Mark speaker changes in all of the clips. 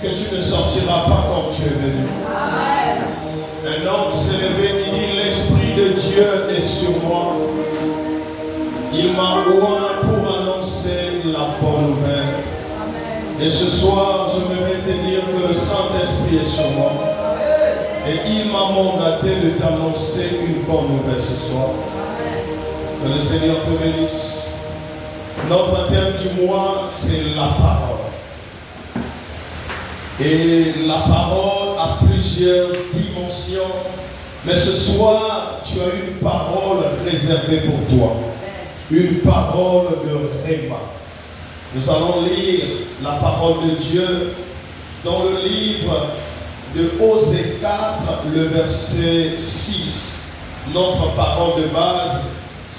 Speaker 1: que tu ne sortiras pas comme tu es venu. Un homme s'est levé, il dit, l'Esprit de Dieu est sur moi. Il m'a oint pour annoncer la bonne nouvelle. Et ce soir, je voudrais te dire que le Saint-Esprit est sur moi. Et il m'a mandaté de t'annoncer une bonne nouvelle ce soir. Que le Seigneur te bénisse. Notre thème du mois, c'est la parole. Et la parole a plusieurs dimensions. Mais ce soir, tu as une parole réservée pour toi. Une parole de Réma. Nous allons lire la parole de Dieu dans le livre de Osée 4, le verset 6. Notre parole de base,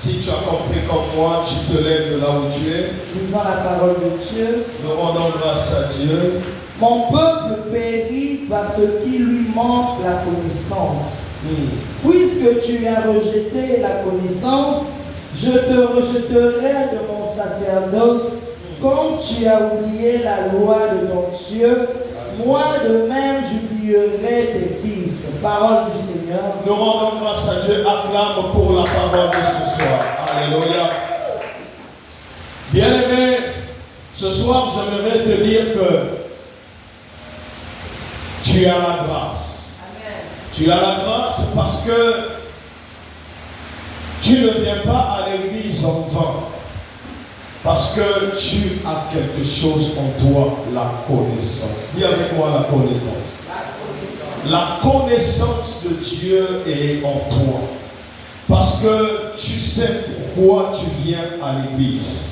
Speaker 1: si tu as compris comme moi, tu te lèves de là où tu es.
Speaker 2: Lisons la parole de Dieu.
Speaker 1: Nous rendons grâce à Dieu.
Speaker 2: Mon peuple périt parce qu'il lui manque la connaissance. Puisque tu as rejeté la connaissance, je te rejetterai de mon sacerdoce, comme tu as oublié la loi de ton Dieu. Moi de même j'oublierai tes fils. Parole du Seigneur.
Speaker 1: Nous rendons grâce à Dieu. Acclame pour la parole de ce soir. Alléluia. Bien-aimé, ce soir j'aimerais te dire que tu as la grâce. Amen. Tu as la grâce parce que tu ne viens pas à l'église en vain. Parce que tu as quelque chose en toi, la connaissance. Dis avec moi la connaissance. La connaissance de Dieu est en toi. Parce que tu sais pourquoi tu viens à l'église.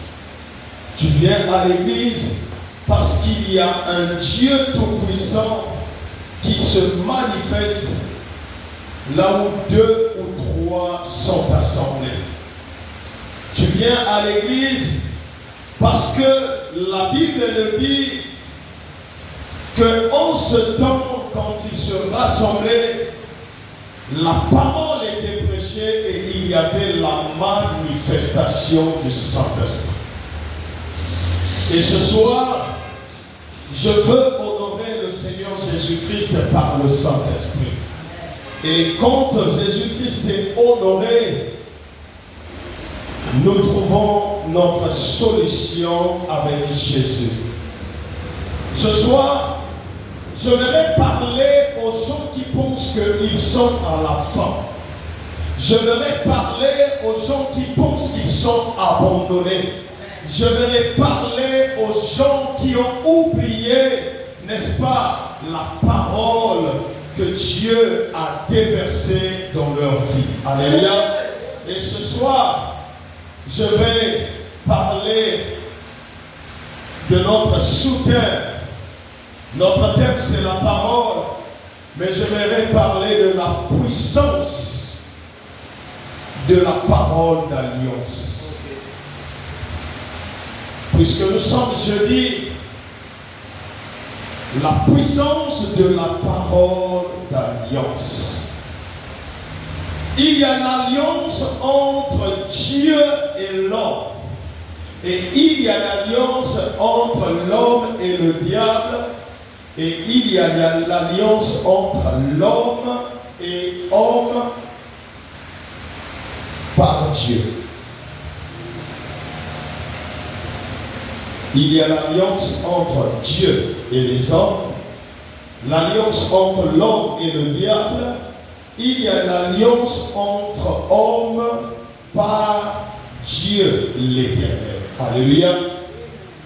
Speaker 1: Tu viens à l'église parce qu'il y a un Dieu tout-puissant qui se manifeste là où 2 ou 3 sont assemblés. Tu viens à l'église parce que la Bible nous dit qu'en ce temps, quand ils se rassemblaient, la parole était prêchée et il y avait la manifestation du Saint-Esprit. Et ce soir, je veux honorer le Seigneur Jésus-Christ par le Saint-Esprit. Et quand Jésus-Christ est honoré, nous trouvons notre solution avec Jésus. Ce soir, je vais parler aux gens qui pensent qu'ils sont à la fin. Je vais parler aux gens qui pensent qu'ils sont abandonnés. Je vais parler aux gens qui ont oublié, n'est-ce pas, la parole que Dieu a déversée dans leur vie. Alléluia. Et ce soir, je vais parler de notre sous-thème. Notre thème, c'est la parole, mais je vais parler de la puissance de la parole d'alliance. Puisque nous sommes jeudi, la puissance de la parole d'alliance. Il y a l'alliance entre Dieu et l'homme. Et il y a l'alliance entre l'homme et le diable. Et il y a l'alliance entre l'homme et homme par Dieu. Il y a l'alliance entre Dieu et les hommes, l'alliance entre l'homme et le diable. Il y a l'alliance entre hommes par Dieu l'Éternel. Alléluia.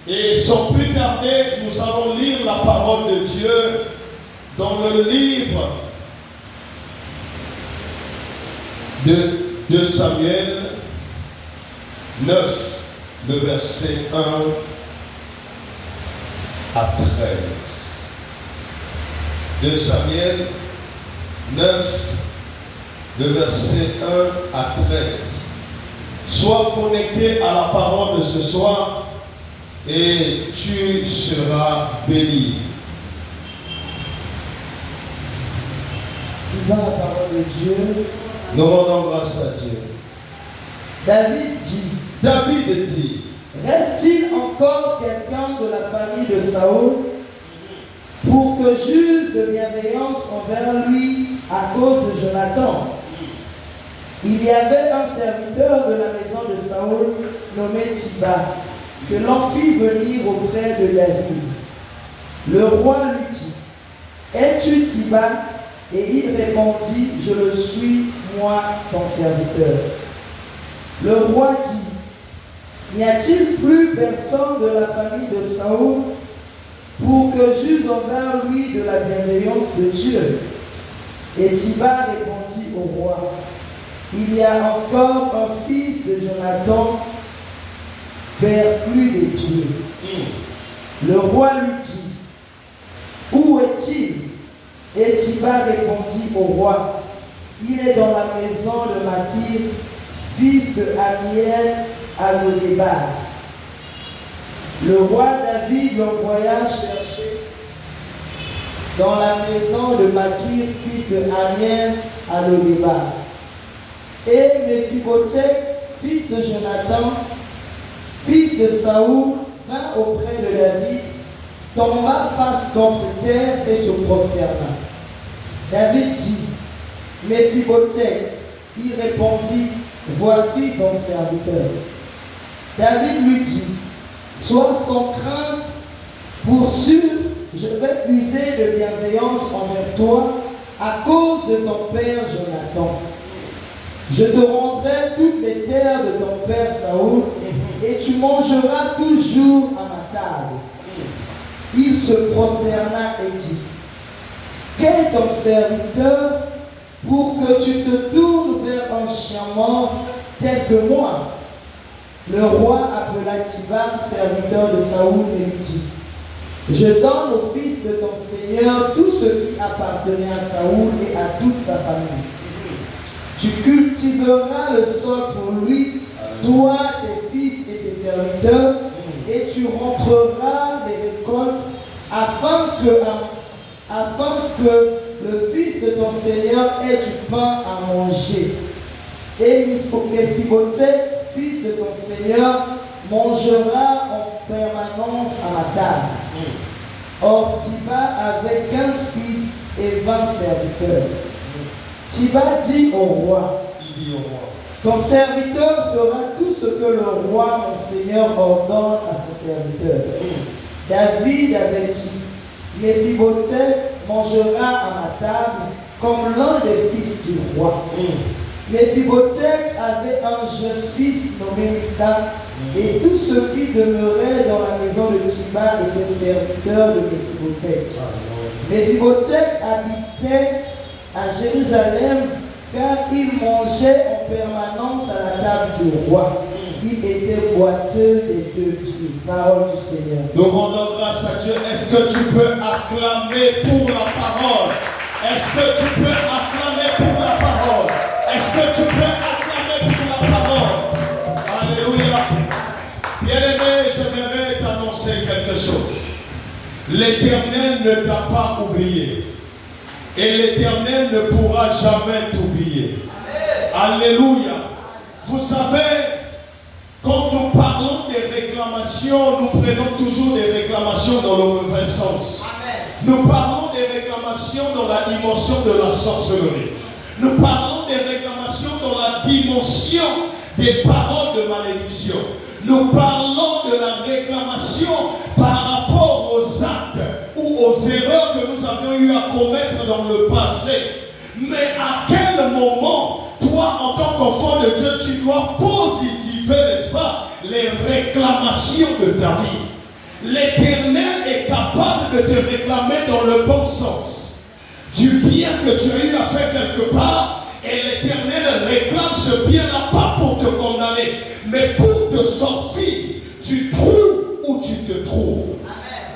Speaker 1: Et sans plus tarder, nous allons lire la parole de Dieu dans le livre de 2 Samuel 9, le verset 1 à 13. 2 Samuel 9, le verset 1 à 13. Sois connecté à la parole de ce soir et tu seras béni.
Speaker 2: Lisons la parole de Dieu.
Speaker 1: Nous rendons grâce à Dieu. David dit,
Speaker 2: reste-t-il encore quelqu'un de la famille de Saül pour que j'use de bienveillance envers lui à cause de Jonathan. Il y avait un serviteur de la maison de Saül nommé Tiba, que l'on fit venir auprès de David. Le roi lui dit, es-tu Tiba? Et il répondit, je le suis, moi, ton serviteur. Le roi dit, n'y a-t-il plus personne de la famille de Saül pour que j'use envers lui de la bienveillance de Dieu? Et Tiba répondit au roi, il y a encore un fils de Jonathan, perclus des pieds. Le roi lui dit, où est-il? Et Tiba répondit au roi, il est dans la maison de Makir, fils de Amiel à Lodébar. Le roi David l'envoya chercher dans la maison de Makir, fils de Amiel à Lodébar. Et Méphibosheth, fils de Jonathan, fils de Saül, vint auprès de David, tomba face contre terre et se prosterna. David dit, Méphibosheth, il répondit, voici ton serviteur. David lui dit, sois sans crainte, pour sûr, je vais user de bienveillance envers toi à cause de ton père Jonathan. Je te rendrai toutes les terres de ton père Saül, et tu mangeras toujours à ma table. Il se prosterna et dit, quel est ton serviteur pour que tu te tournes vers un chien mort tel que moi? Le roi appela Tiba, serviteur de Saül, et lui dit, je donne au fils de ton Seigneur tout ce qui appartenait à Saül et à toute sa famille. Tu cultiveras le sol pour lui, toi, tes fils et tes serviteurs, et tu rentreras les récoltes afin que le fils de ton Seigneur ait du pain à manger. Et Méphibosheth, fils de ton Seigneur, mangera en permanence à ma table. Or, Tiba avait 15 fils et 20 serviteurs. Tiba dit au roi, ton serviteur fera tout ce que le roi, mon Seigneur, ordonne à ses serviteurs. David avait dit, Méphibosheth mangera à ma table comme l'un des fils du roi. Méphibosheth avait un jeune fils nommé Mika, et tous ceux qui demeuraient dans la maison de Tiba étaient serviteurs de Méphibosheth. Méphibosheth habitait à Jérusalem, car il mangeait en permanence à la table du roi. Il était boiteux des 2 pieds. Parole du Seigneur.
Speaker 1: Nous rendons grâce à Dieu. Est-ce que tu peux acclamer pour la parole? Est-ce que tu peux acclamer pour la parole? Est-ce que tu peux acclamer pour la parole? Alléluia. Bien-aimé, j'aimerais t'annoncer quelque chose. L'Éternel ne t'a pas oublié. Et l'Éternel ne pourra jamais t'oublier. Alléluia. Vous savez, quand nous parlons des réclamations, nous prenons toujours des réclamations dans le mauvais sens. Nous parlons des réclamations dans la dimension de la sorcellerie. Nous parlons des réclamations dans la dimension des paroles de malédiction. Nous parlons de la réclamation par rapport aux actes ou aux erreurs que nous avions eu à commettre dans le passé. Mais à quel moment, toi, en tant qu'enfant de Dieu, tu dois positiver, n'est-ce pas, les réclamations de ta vie? L'Éternel est capable de te réclamer dans le bon sens. Du bien que tu as eu à faire quelque part, et l'Éternel réclame ce bien-là pas pour te condamner, mais pour te sortir du trou où tu te trouves. Amen.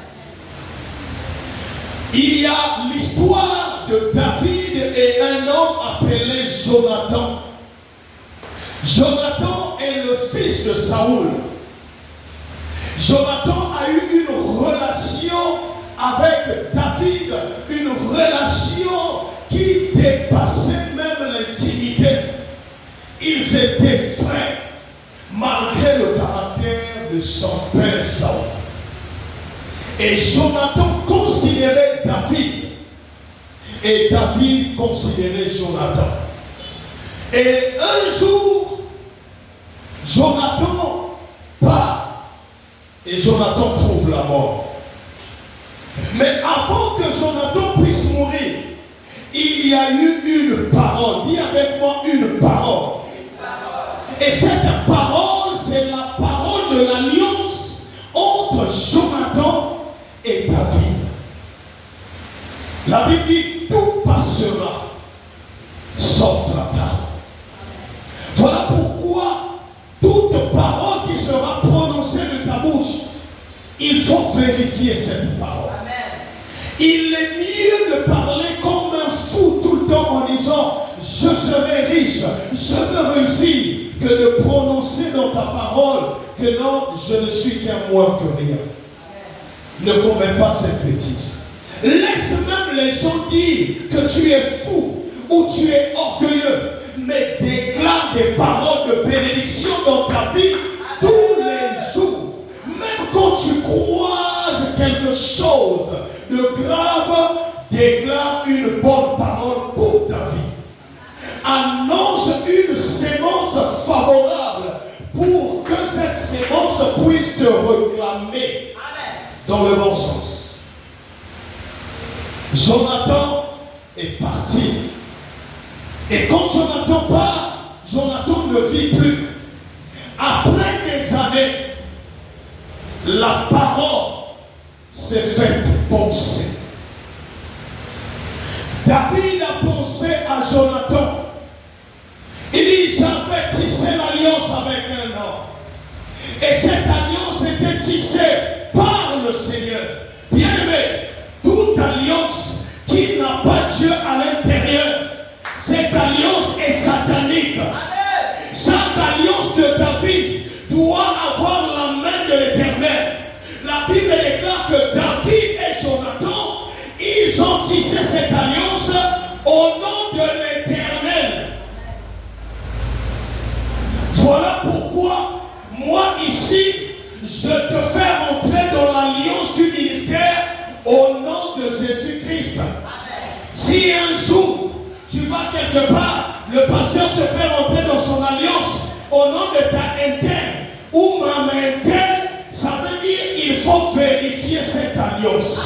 Speaker 1: Il y a l'histoire de David et un homme appelé Jonathan. Jonathan est le fils de Saül. Jonathan a eu une relation avec David, une relation qui dépassait même l'intimité. Ils étaient frères, malgré le caractère de son père Saül. Et Jonathan considérait David. Et David considérait Jonathan. Et un jour, Jonathan part. Et Jonathan trouve la mort. Mais avant que Jonathan puisse mourir, il y a eu une parole. Dis avec moi une parole. Et cette parole, c'est la parole de l'alliance entre Jonathan et David. La Bible dit, tout passera, sauf la parole. Voilà pourquoi toute parole qui sera prononcée de ta bouche, il faut vérifier cette parole. Amen. Il est mieux de parler comme un fou tout le temps en disant « je serai riche, je veux réussir » que de prononcer dans ta parole que non, je ne suis qu'un moins que rien. Ne commets pas cette bêtise. Laisse même les gens dire que tu es fou ou tu es orgueilleux, mais déclare des paroles de bénédiction dans ta vie tous les jours. Même quand tu croises quelque chose de grave, déclare une bonne parole pour ta vie. Annonce une sémence favorable pour que cette sémence puisse te réclamer dans le bon sens. Jonathan est parti. Et quand Jonathan part, Jonathan ne vit plus. Après des années, la parole s'est faite penser. David a pensé à Jonathan. Il dit, j'avais tissé l'alliance avec un homme. Et cette alliance était tissée par le Seigneur. Bien-aimé, toute alliance qui n'a pas Dieu à l'intérieur, cette alliance est satanique. Chaque alliance de David doit avoir la main de l'Éternel. La Bible déclare que David et Jonathan, ils ont tissé cette alliance au nom de l'Éternel. Voilà pourquoi, moi ici, je te fais rentrer dans l'alliance du ministère au nom de Jésus-Christ. Si un jour, tu vas quelque part, le pasteur te fait rentrer dans son alliance au nom de ta interne ou ma interne, ça veut dire qu'il faut vérifier cette alliance.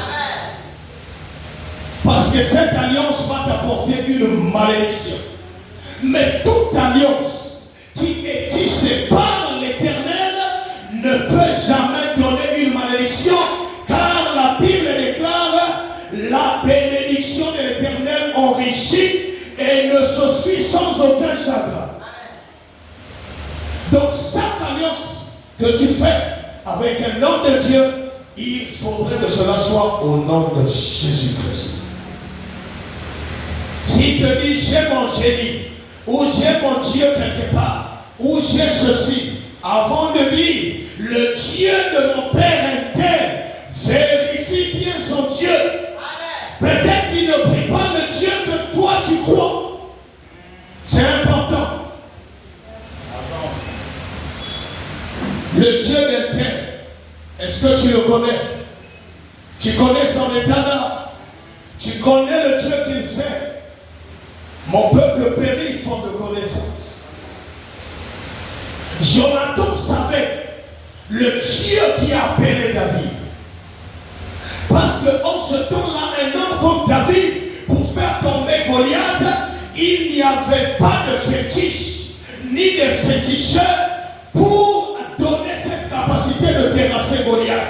Speaker 1: Parce que cette alliance va t'apporter une malédiction. Mais toute alliance qui est tissée par l'Éternel ne peut jamais donner une malédiction, car la Bible déclare la bénédiction de l'Éternel enrichit et ne se suit sans aucun chagrin. Donc chaque alliance que tu fais avec un homme de Dieu, il faudrait que cela soit au nom de Jésus-Christ. S'il te dit j'ai mon génie, ou j'ai mon Dieu quelque part, ou j'ai ceci, avant de dire le Dieu de mon Père interne, vérifie bien son Dieu. Peut-être qu'il ne prie pas le Dieu que toi tu crois. C'est important. Le Dieu interne, est-ce que tu le connais? Tu connais son état d'âme. Tu connais le Dieu qu'il sait. Mon peuple périt faute de connaissance. Jonathan savait le Dieu qui a appelé David. Parce qu'en ce temps-là, un homme comme David, pour faire tomber Goliath, il n'y avait pas de fétiche, ni de féticheur pour donner cette capacité de terrasser Goliath.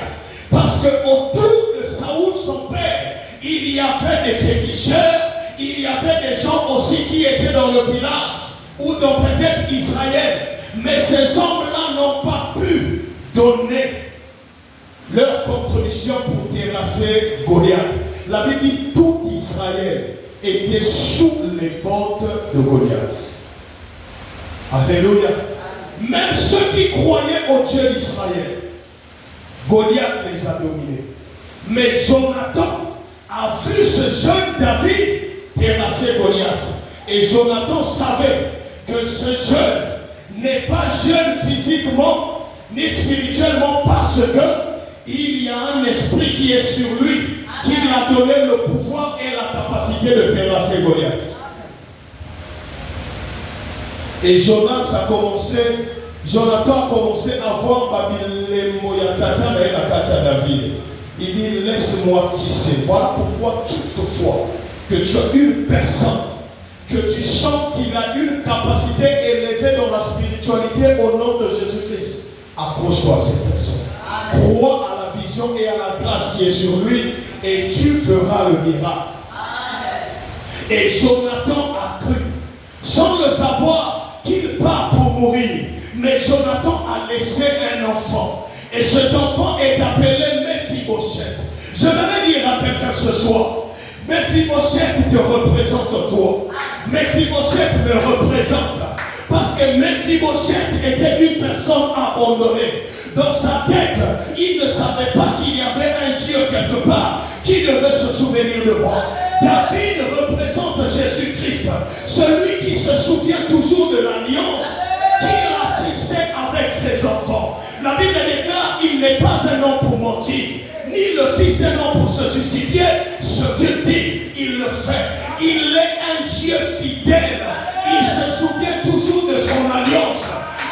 Speaker 1: Parce qu'autour de Saoul, son père, il y avait des féticheurs, il y avait des gens aussi qui étaient dans le village, ou dans peut-être Israël. Mais ces hommes-là n'ont pas pu donner leur contribution pour terrasser Goliath. La Bible dit tout Israël était sous les bottes de Goliath. Alléluia. Même ceux qui croyaient au Dieu d'Israël, Goliath les a dominés. Mais Jonathan a vu ce jeune David terrasser Goliath. Et Jonathan savait que ce jeune n'est pas jeune physiquement ni spirituellement parce que il y a un esprit qui est sur lui qui a donné le pouvoir et la capacité de terrasser Goliath. Et Jonathan a commencé à voir Babylone Moyatata et la Katia David. Il dit, laisse-moi tisser. Voilà pourquoi toutefois que tu as une personne, que tu sens qu'il a une capacité élevée dans la spiritualité au nom de Jésus-Christ, accroche-toi à cette personne. Crois à la vision et à la grâce qui est sur lui et tu verras le miracle. Et Jonathan a cru, sans le savoir, qu'il part pour mourir. Mais Jonathan a laissé un enfant. Et cet enfant est appelé Mephibosheth. Je vais dire à quelqu'un ce soir, Mephibosheth te représente toi. Mephibosheth me représente. Parce que Mephibosheth était une personne abandonnée. Dans sa tête, il ne savait pas qu'il y avait un Dieu quelque part qui devait se souvenir de moi. David représente Jésus-Christ, celui qui se souvient toujours de l'alliance qu'il a tissée avec ses enfants. La Bible déclare, il n'est pas un homme pour mentir, ni le fils d'un homme pour se justifier. Ce qu'il dit, il le fait. Il est un Dieu fidèle. Il se souvient toujours de son alliance.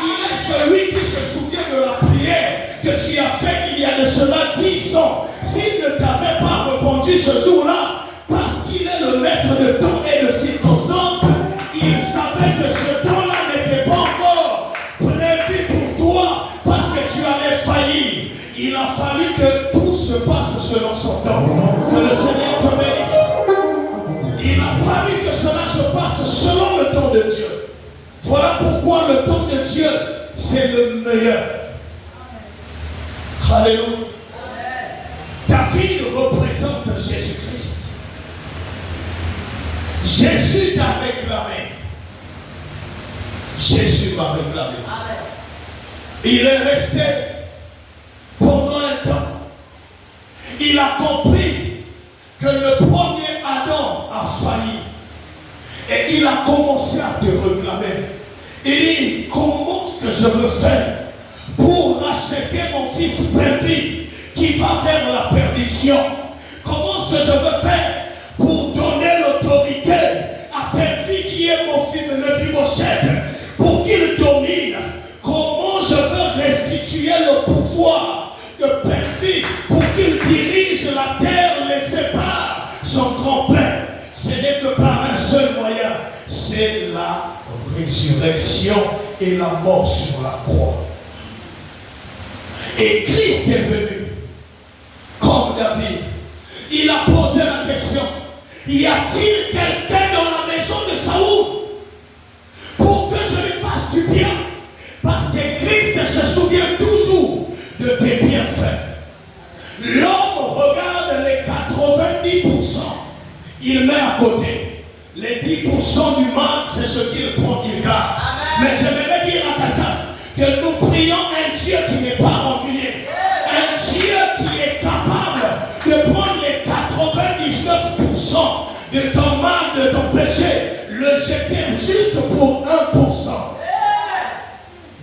Speaker 1: Il est celui qui se souvient de la prière que tu as faite il y a de cela 10 ans. S'il ne t'avait pas répondu ce jour-là, parce qu'il est le maître de temps et de circonstances, il savait que ce temps-là n'était pas encore prévu pour toi parce que tu allais faillir. Il a fallu que tout se passe selon son temps. Que le Seigneur te bénisse. Il a fallu que cela se passe selon le temps de Dieu. Voilà pourquoi le temps de Dieu, c'est le meilleur. Alléluia. David représente Jésus-Christ. Jésus t'a réclamé. Jésus m'a réclamé. Il est resté pendant un temps. Il a compris que le premier Adam a failli. Et il a commencé à te réclamer. Il dit, comment est-ce que je veux faire pour racheter mon fils perdu qui va vers la perdition? Comment est-ce que je veux faire pour donner l'autorité à Perfi qui est mon fils de Mephibosheth pour qu'il domine? Comment je veux restituer le pouvoir de Perfi pour qu'il dirige la terre laissée par son grand-père? Ce n'est que par un seul moyen, c'est la résurrection et la mort sur la croix. Et Christ est venu comme David. Il a posé la question, y a-t-il quelqu'un dans la maison de Saoul pour que je lui fasse du bien? Parce que Christ se souvient toujours de tes bienfaits. L'homme regarde les 90%, il met à côté. Les 10% du mal, c'est ce qu'il prend, il garde. Mais j'aimerais dire à quelqu'un que nous prions un Dieu qui n'est pas rancunier. Un Dieu qui est capable de prendre les 99% de ton mal, de ton péché, le jeter juste pour 1%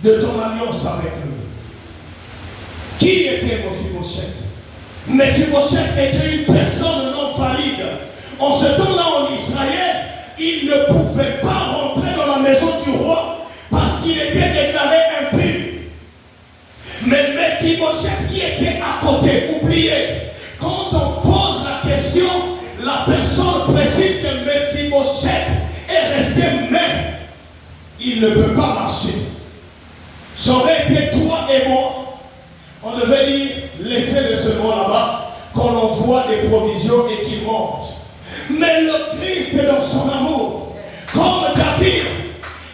Speaker 1: de ton alliance avec lui. Qui était Mephibosheth? Mephibosheth était une personne non valide. En ce temps-là, en Israël, il ne pouvait pas rentrer dans la maison du roi parce qu'il était déclaré impur. Mais Mephibosheth qui était à côté, oubliez, quand on pose la question, la personne précise que Mephibosheth est resté même. Il ne peut pas marcher. Ça aurait été toi et moi. On devait dire, laissez-le seulement là-bas, qu'on envoie des provisions et qu'il mange. Mais le Christ, dans son amour, comme David,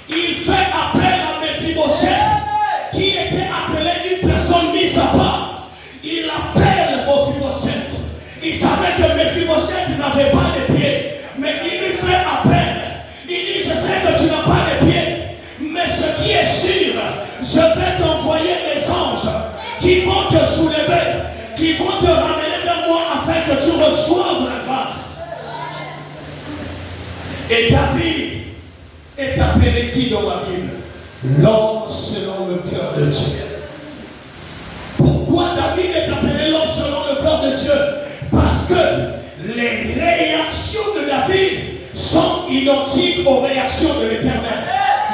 Speaker 1: il fait appel à Mephibosheth, qui était appelé une personne mise à part. Il appelle Mephibosheth. Il savait que Mephibosheth n'avait pas de pieds, mais il lui fait appel. Il dit, je sais que tu n'as pas de pieds, mais ce qui est sûr, je vais t'envoyer des anges qui vont te soulever, qui vont te ramener vers moi afin que tu reçoives la grâce. Et David est appelé qui dans la Bible? L'homme selon le cœur de Dieu. Pourquoi David est appelé l'homme selon le cœur de Dieu? Parce que identiques aux réactions de l'Éternel.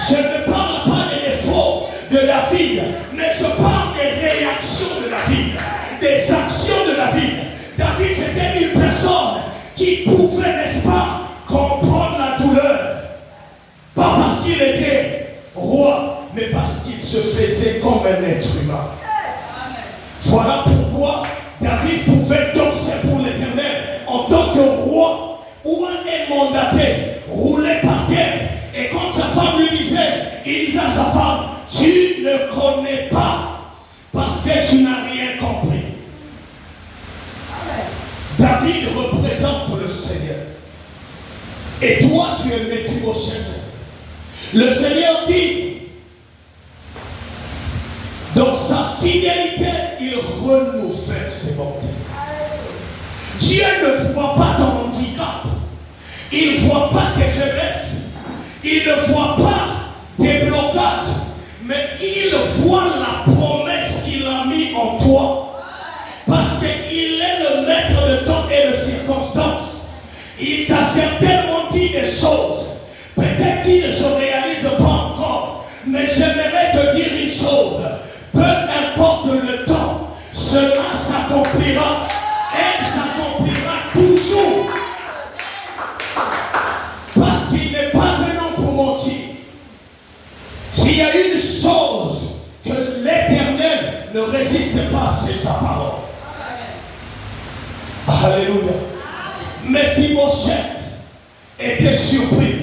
Speaker 1: Je ne parle pas des défauts de David, mais je parle des réactions de David, des actions de David. David, c'était une personne qui pouvait, n'est-ce pas, comprendre la douleur. Pas parce qu'il était roi, mais parce qu'il se faisait comme un être humain. Voilà pourquoi David pouvait danser pour l'Éternel en tant que roi ou un mandaté, rouler par terre. Et quand sa femme lui disait, il disait à sa femme, tu ne connais pas parce que tu n'as rien compris. David représente le Seigneur. Et toi, tu es Méphibosheth. Le Seigneur dit, dans sa fidélité, il renouvelle ses bontés. Dieu ne voit pas ton handicap. Il ne voit pas tes faiblesses. Il ne voit pas tes blocages. Mais il voit la promesse qu'il a mise en toi. Parce qu'il est le maître de temps et de circonstances. Il t'a certainement dit des choses. Peut-être qu'il ne se réalise pas encore. Mais j'aimerais te dire une chose. Peu importe le temps, cela s'accomplira. Elle s'accomplira toujours. Parce qu'il n'est pas un homme pour mentir. S'il y a une chose que l'Éternel ne résiste pas, c'est sa parole. Alléluia. Méphibosheth était surpris.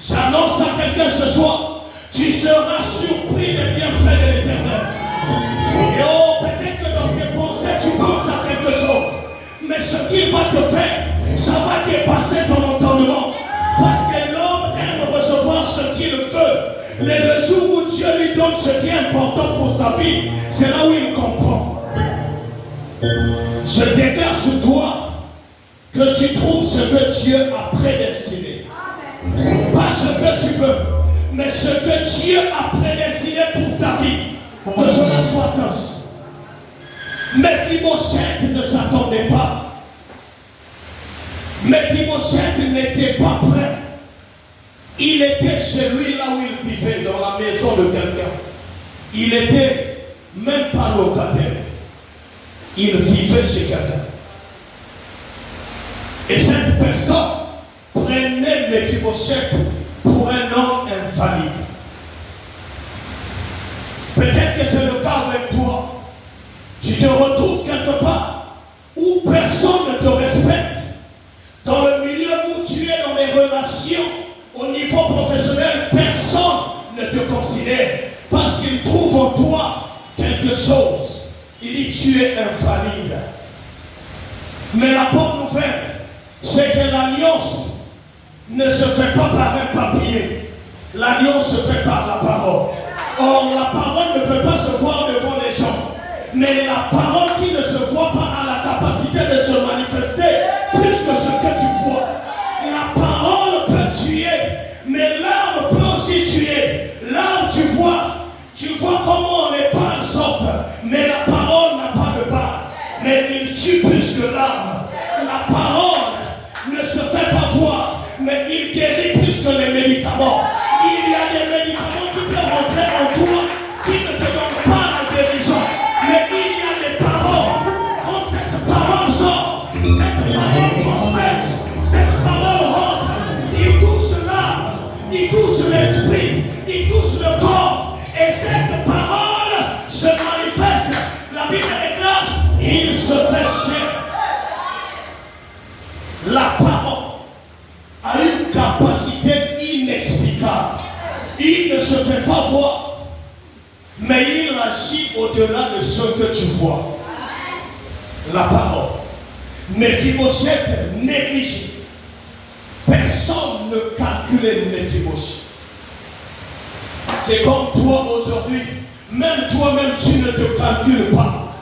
Speaker 1: J'annonce à quelqu'un ce soir, tu seras surpris des bienfaits de l'Éternel. Et oh, peut-être que dans tes pensées, tu penses à quelque chose. Mais ce qu'il va te faire, ça va dépasser ton entendement. Parce que l'homme aime recevoir ce qu'il veut. Mais le jour où Dieu lui donne ce qui est important pour sa vie, c'est là où il comprend. Je déclare sur toi que tu trouves ce que Dieu a prédestiné. Pas ce que tu veux, mais ce que Dieu a prédestiné pour ta vie. Que cela soit ainsi. Méphibosheth ne s'attendait pas. Méphibosheth n'était pas prêt. Il était chez lui là où il vivait, dans la maison de quelqu'un. Il n'était même pas locataire. Il vivait chez quelqu'un. Et cette personne prenait Méphibosheth pour un homme invalide. Peut-être que c'est le cas avec toi. Tu te retrouves quelque part où personne ne te respecte. Dans le milieu où tu es dans les relations, au niveau professionnel, personne ne te considère parce qu'il trouve en toi quelque chose. Il dit tu es invalide. Mais la bonne nouvelle, c'est que l'alliance ne se fait pas par un papier. L'alliance se fait par la parole. Or, la parole ne peut pas se voir devant les gens. Mais la parole qui ne se voit pas a la capacité de se manifester plus que ce que tu vois. La parole peut tuer, mais l'arme peut aussi tuer. L'arme, tu vois comment les balles sortent, mais la parole n'a pas de balle. Mais il tue plus que l'arme. La parole ne se fait pas voir, mais il guérit plus que les médicaments. Il y a des médicaments qui peuvent rentrer en toi, qui ne te donnent pas la guérison. Mais il y a des paroles. Quand cette parole sort, cette parole transperce, cette parole rentre, il touche l'âme, il touche l'esprit, il touche le corps. Et cette parole se manifeste. La Bible déclare, il se fait chair. La parole a une capacité inexplicable. Il ne se fait pas voir, mais il agit au-delà de ce que tu vois. La parole. Méphibosheth négligé. Personne ne calculait Méphibosheth. C'est comme toi aujourd'hui. Même toi-même, tu ne te calcules pas.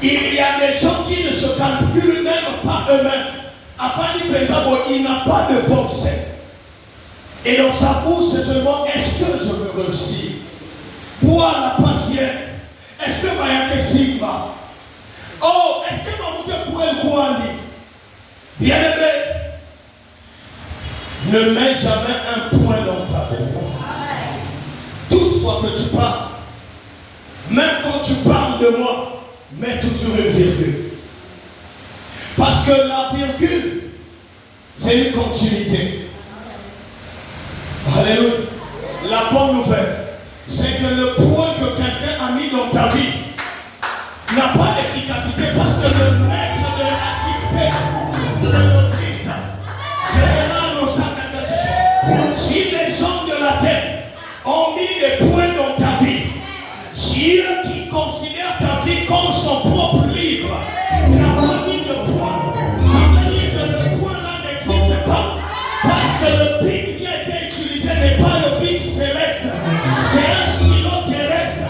Speaker 1: Il y a des gens qui ne se calculent même pas eux-mêmes. Afin de penser, il n'a pas de pensée. Et dans sa bouche, c'est seulement est-ce que je veux réussir? Pour la patience. Est-ce que Mayake Sigma? Oh, est-ce que Mamoute pourrait le voir? Bien aimé, Ne mets jamais un point dans ta vie. Toutefois que tu parles, même quand tu parles de moi, mets toujours une virgule. Parce que la virgule, c'est une continuité. Alléluia. La bonne nouvelle, c'est que le point que quelqu'un a mis dans ta vie n'a pas d'efficacité parce que le maître de l'activité, c'est le Christ. Général au sein d'intercession. Si les hommes de la terre ont mis des points dans ta vie, Dieu qui considère ta vie comme son propre livre n'a pas mis de point. Ça veut dire que le point là n'existe pas. Parce que le bic qui a été utilisé n'est pas le bic céleste. C'est un stylo terrestre.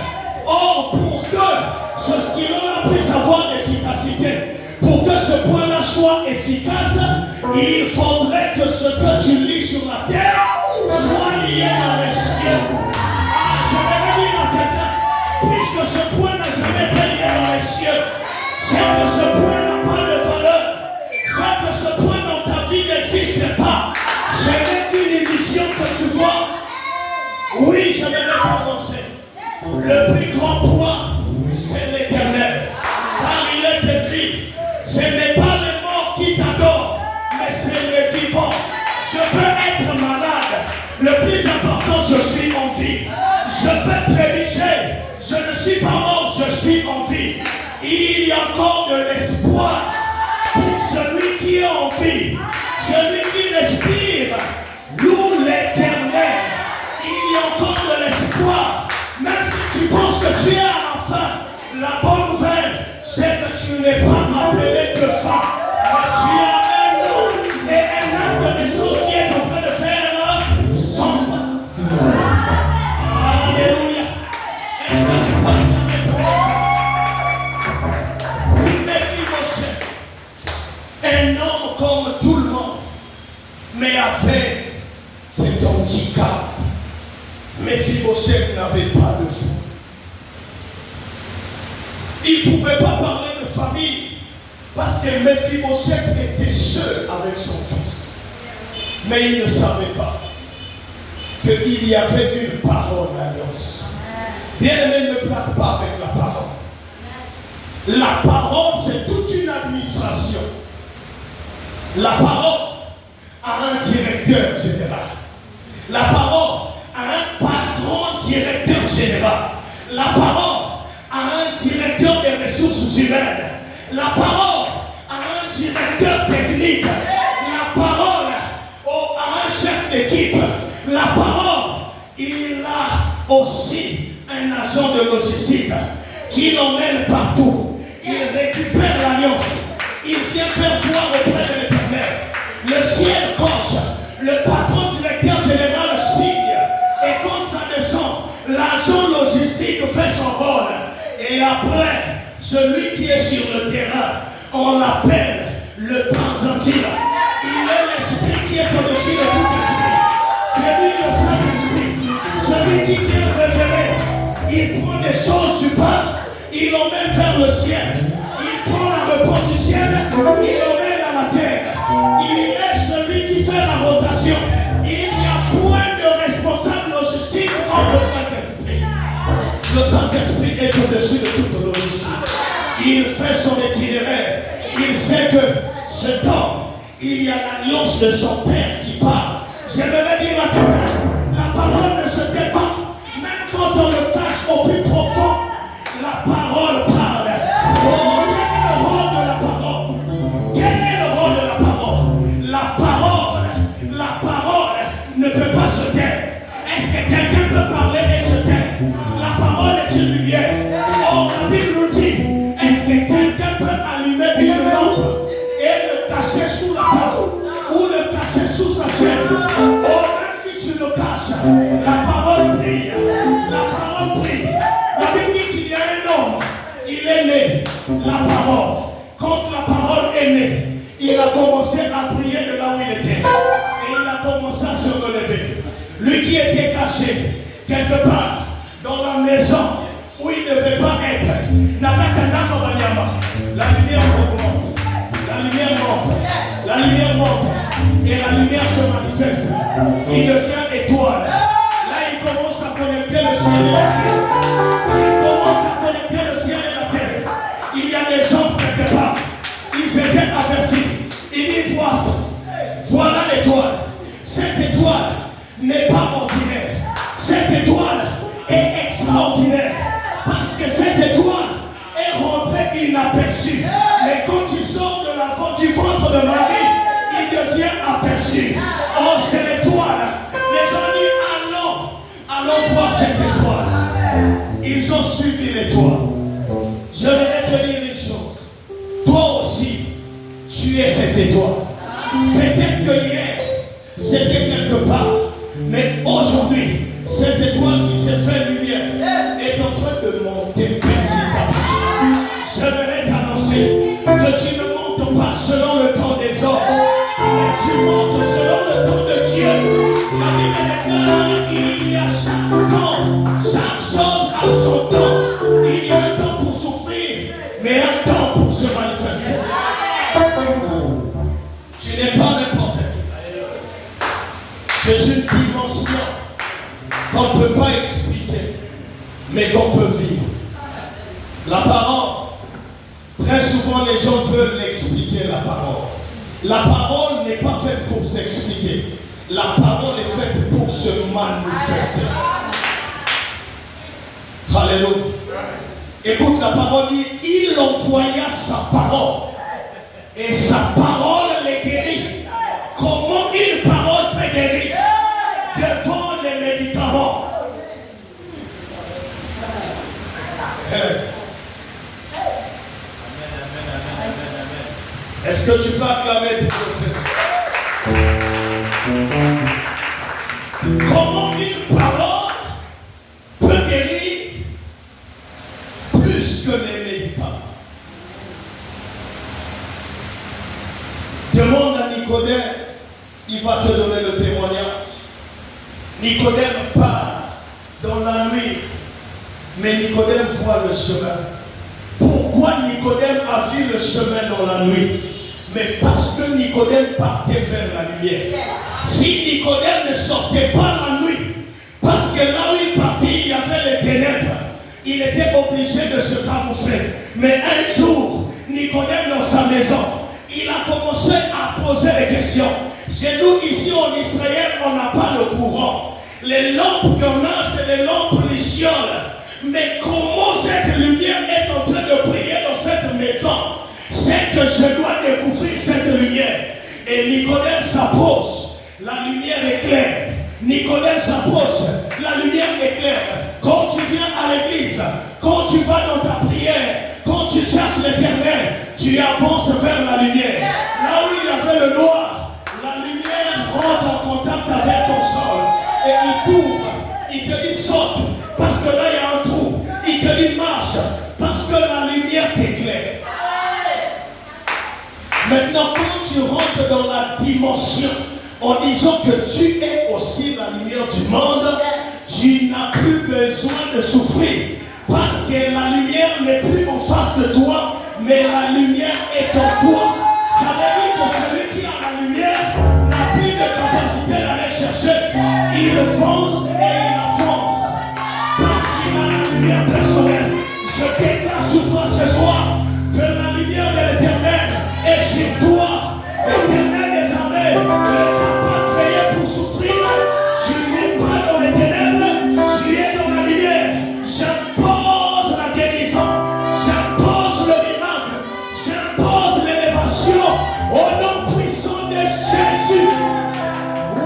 Speaker 1: Or, pour que ce stylo-là puisse avoir d'efficacité, pour que ce point-là soit efficace, il faudrait que ce que tu lis sur la terre soit lié à les cieux. Ah, je vais dire à quelqu'un, puisque ce point n'a jamais été lié dans les cieux, c'est que ce point n'a pas de valeur, c'est que ce point dans ta vie n'existe pas. Ce n'est qu'une illusion que tu vois. Oui, je vais prononcer. Le plus grand point, c'est l'Éternel. Car il est écrit, ce n'est pas les morts qui t'adorent, mais c'est les vivants. Je peux être malade. Le plus important, je suis en vie. Je peux trébucher. Je ne suis pas mort, je suis en vie. Il y a encore de l'espoir pour celui qui est en vie. Celui qui respire, loue l'Éternel. Il y a encore de l'espoir. Même si tu penses que tu es à la fin, la bonne nouvelle, c'est que tu n'es pas appelé que ça. Mais tu as un nom et un acte de choses qui est en train de faire sombre. Alléluia. Est-ce que tu peux me répondre? Méphibosheth, un homme comme tout le monde, mais avec cet handicap. Méphibosheth n'avait pas de foi. Il ne pouvait pas parler de famille parce que Méphibosheth était seul avec son fils. Mais il ne savait pas qu'il y avait une parole d'alliance. Bien-aimé, ne plaque pas avec la parole. La parole, c'est toute une administration. La parole a un directeur général. La parole a un patron directeur général. La parole a un directeur des ressources humaines. La parole a un directeur technique. La parole a un chef d'équipe. La parole, il a aussi un agent de logistique qui l'emmène partout. Il récupère l'alliance. Il vient faire voir auprès de l'Éternel. Le ciel coche. Le patron directeur général signe. Et quand ça descend, l'agent logistique fait son rôle. Et après, celui qui est sur le terrain, on l'appelle le transcentil. Il est l'esprit qui est au-dessus de tout esprit. C'est lui le Saint-Esprit. Celui qui vient révéler. Il prend des choses du bas, il l'emmène vers le ciel. Il prend la réponse du ciel, il l'emmène à la terre. Il est celui qui fait la rotation. Il n'y a point de responsable logistique comme le Saint-Esprit. Le Saint-Esprit est au-dessus de toute logistique. Il fait son itinéraire. Il sait que cet homme, il y a l'alliance de son Père qui parle. J'aimerais dire à quelqu'un, la parole ne se tait pas. Même quand on le cache au plus profond, la parole parle. Oh, quel est le rôle de la parole? Quel est le rôle de la parole? La parole ne peut pas se taire. Est-ce que quelqu'un peut parler et se taire? La parole est une lumière. Oh, la Bible nous dit, est-ce que quelqu'un peut allumer une lampe et le cacher sous la table ou le cacher sous sa chaise? Oh, même si tu le caches, la parole brille. La parole brille. La Bible dit qu'il y a un homme, il est né, la parole. Quand la parole est née, il a commencé à prier de là où il était. Et il a commencé à se relever. Lui qui était caché quelque part dans la maison où il ne devait pas être. La lumière augmente. La lumière monte. La lumière monte et la lumière se manifeste. Il devient étoile. Là, il commence à connecter le ciel et la terre. Il commence à connecter le ciel et la terre. Il y a des hommes quelque part. Ils étaient avertis. Ils disent, voilà l'étoile. Cette étoile n'est pas ordinaire. Cette étoile est extraordinaire. Parce que cette étoile est rentrée inaperçue. Mais quand il sort du ventre de Marie, il devient aperçu. Oh, c'est l'étoile. Les gens disent, allons voir cette étoile. Ils ont suivi l'étoile. Je vais te dire une chose. Toi aussi, tu es cette étoile. Peut-être que hier, c'était quelque part. Mais aujourd'hui, cette étoile qui s'est fait lumière est en train de monter petit à petit. Je vais t'annoncer que tu ne montes pas selon le temps des hommes, mais tu montes selon le temps de Dieu. La Bible déclare qu'il y a chaque temps, chaque chose à son temps. Il y a un temps pour souffrir, mais un temps pour se manifester. Tu n'es pas n'importe qui. C'est une dimension qu'on ne peut pas expliquer, mais qu'on peut vivre. La parole, très souvent les gens veulent l'expliquer, la parole. La parole n'est pas faite pour s'expliquer. La parole est faite pour se manifester. Alléluia. Écoute, la parole dit, il envoya sa parole. Et sa parole les guérit. Comment une parole peut guérir? Devant les médicaments. Est-ce que tu peux acclamer pour le Seigneur? Comment une parole peut guérir plus que les médicaments? Demande à Nicodème, il va te donner le témoignage. Nicodème part dans la nuit, mais Nicodème voit le chemin. Pourquoi Nicodème a vu le chemin dans la nuit? Mais parce que Nicodème partait vers la lumière. Si Nicodème ne sortait pas la nuit, parce que là où il partait, il y avait les ténèbres, il était obligé de se camoufler. Mais un jour, Nicodème dans sa maison, il a commencé à poser des questions. Chez nous, ici en Israël, on n'a pas le courant. Les lampes qu'on a, c'est des lampes lucioles. Mais comment cette lumière est en train de briller dans cette maison? C'est que je dois découvrir cette lumière. Et Nicodème s'approche, la lumière est claire. Nicodème s'approche, la lumière est claire. Quand tu viens à l'église, quand tu vas dans ta prière, quand tu cherches l'Éternel, tu avances vers la lumière. Là où il y avait le noir, la lumière rentre en contact avec ton sol. Et il t'ouvre, il te dit saute, parce que là il y a un trou. Il te dit marche, parce que la lumière t'éclaire. Maintenant, quand tu rentres dans la dimension, en disant que tu es aussi la lumière du monde, tu n'as plus besoin de souffrir. Parce que la lumière n'est plus en face de toi, mais la lumière est en toi. Ça veut dire que celui qui a la lumière n'a plus de capacité d'aller chercher. Il fonce et il avance. Parce qu'il a la lumière personnelle. Je déclare sur toi ce soir que la lumière de l'Éternel est sur toi. L'Éternel des armées ne t'a pas créé pour souffrir. Tu n'es pas dans les ténèbres, tu es dans la lumière. J'impose la guérison, j'impose le miracle, j'impose l'élévation au nom puissant de Jésus.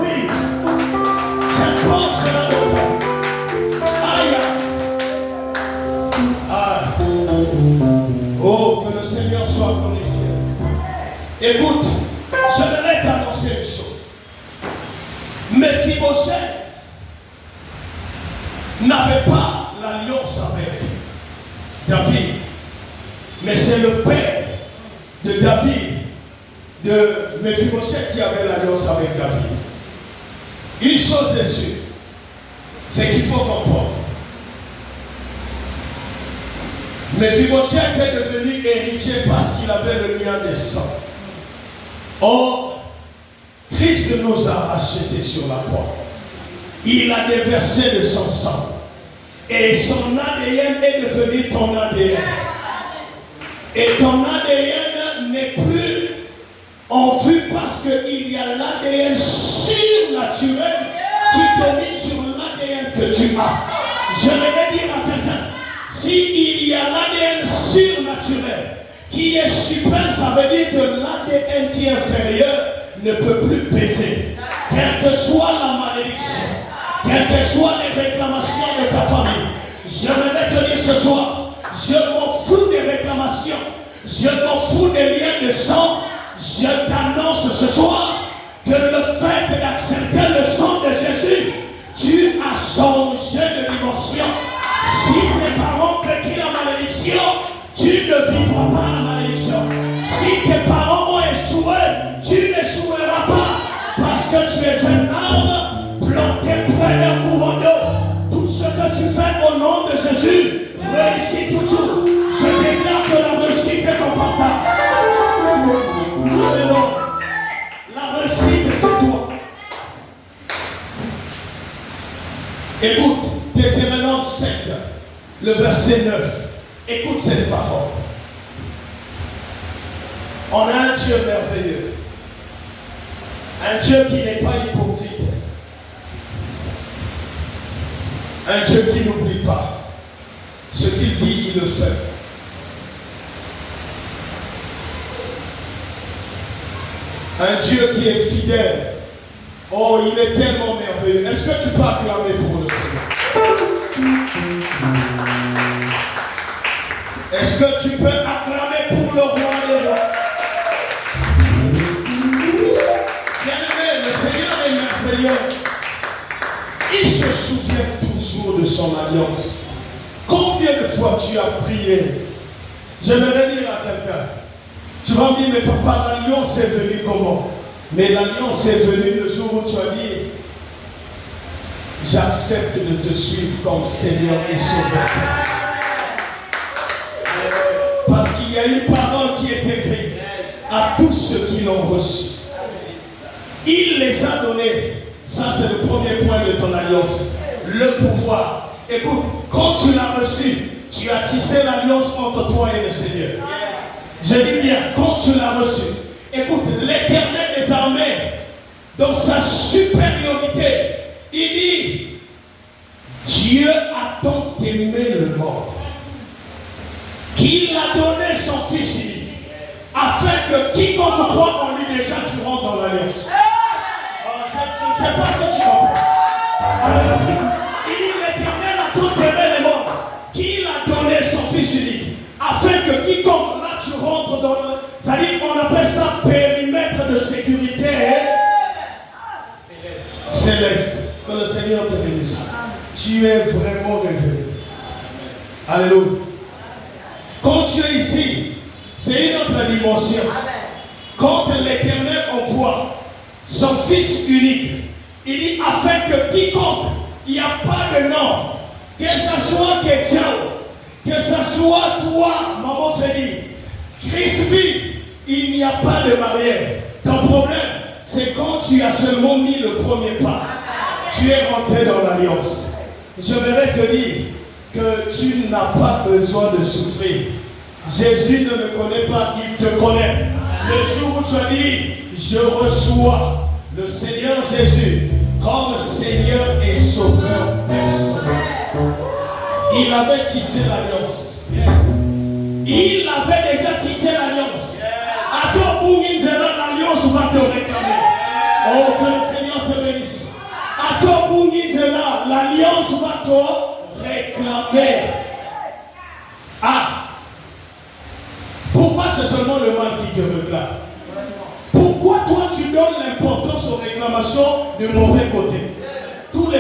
Speaker 1: Oui, j'impose la bonté. Aïe. Oh, que le Seigneur soit glorifié. Écoute, je voudrais t'annoncer une chose. Mephibosheth n'avait pas l'alliance avec David, mais c'est le père de David, de Mephibosheth, qui avait l'alliance avec David. Une chose est sûre, c'est qu'il faut comprendre. Mephibosheth est devenu héritier parce qu'il avait le lien des sangs. Or, Christ nous a rachetés sur la croix. Il a déversé de son sang. Et son ADN est devenu ton ADN. Et ton ADN n'est plus en vue parce qu'il y a l'ADN surnaturel qui te met sur l'ADN que tu as. Je vais dire à quelqu'un, s'il y a l'ADN surnaturel qui est suprême, ça veut dire que l'ADN qui est inférieur ne peut plus peser. Quelle que soit la malédiction, quelles que soient les réclamations de ta famille, je vais te dire ce soir, je m'en fous des réclamations, je m'en fous des liens de sang. Je t'annonce ce soir que le fait d'accepter le sang de Jésus, tu as changé de dimension. Si tes parents vécu la malédiction, tu ne vivras pas la malédiction. Si tes parents ont échoué, tu n'échoueras pas parce que tu es un arbre planté près d'un courant d'eau. Tout ce que tu fais au nom de Jésus réussit toujours. Je déclare que la réussite est ton portable. La réussite, c'est toi. Écoute, Deutéronome 7, le verset 9. Écoute cette parole. On a un Dieu merveilleux. Un Dieu qui n'est pas hypocrite. Un Dieu qui n'oublie pas. Ce qu'il dit, il le fait. Un Dieu qui est fidèle. Oh, il est tellement merveilleux. Est-ce que tu peux acclamer pour le Seigneur? Est-ce que tu peux acclamer pour le roi des rois? Bien-aimé, le Seigneur est merveilleux. Il se souvient toujours de son alliance. Combien de fois tu as prié? J'aimerais dire à quelqu'un. Tu vas me dire, mais papa, l'alliance est venue comment? Mais l'alliance est venue le jour où tu as dit, j'accepte de te suivre comme Seigneur et Sauveur. Parce qu'il y a une parole qui est écrite à tous ceux qui l'ont reçue. Il les a donnés. Ça, c'est le premier point de ton alliance. Le pouvoir. Écoute, quand tu l'as reçu, tu as tissé l'alliance entre toi et le Seigneur. Je dis bien, quand tu l'as reçu, écoute, l'Éternel des armées, dans sa supériorité, il dit, Dieu a tant aimé le monde, qu'il a donné son Fils unique, afin que quiconque croit en lui déjà, tu rentres dans l'alliance. Je ne sais pas ce que tu comprends. Il dit, l'Éternel a tant aimé le monde, qu'il a donné son Fils unique, afin que quiconque tu rentres dans le... C'est-à-dire qu'on appelle ça périmètre de sécurité céleste. Que le Seigneur te bénisse. Tu es vraiment révélé. Alléluia. Quand tu es ici, c'est une autre dimension. Quand l'Éternel envoie son Fils unique, il dit afin que quiconque, il n'y a pas de nom, que ce soit quelqu'un, que ce soit toi, maman Félix, Christ vit, il n'y a pas de barrière. Ton problème, c'est quand tu as seulement mis le premier pas. Tu es rentré dans l'alliance. Je voudrais te dire que tu n'as pas besoin de souffrir. Jésus ne me connaît pas, il te connaît. Le jour où tu as dit, je reçois le Seigneur Jésus comme Seigneur et Sauveur personnel. Il avait tissé l'alliance. Il avait déjà tissé l'alliance. À ton bout, l'alliance va te réclamer. Oh, que le Seigneur te bénisse. À ton bout, l'alliance va te réclamer. Ah! Pourquoi c'est seulement le mal qui te réclame? Pourquoi toi tu donnes l'importance aux réclamations du mauvais côté?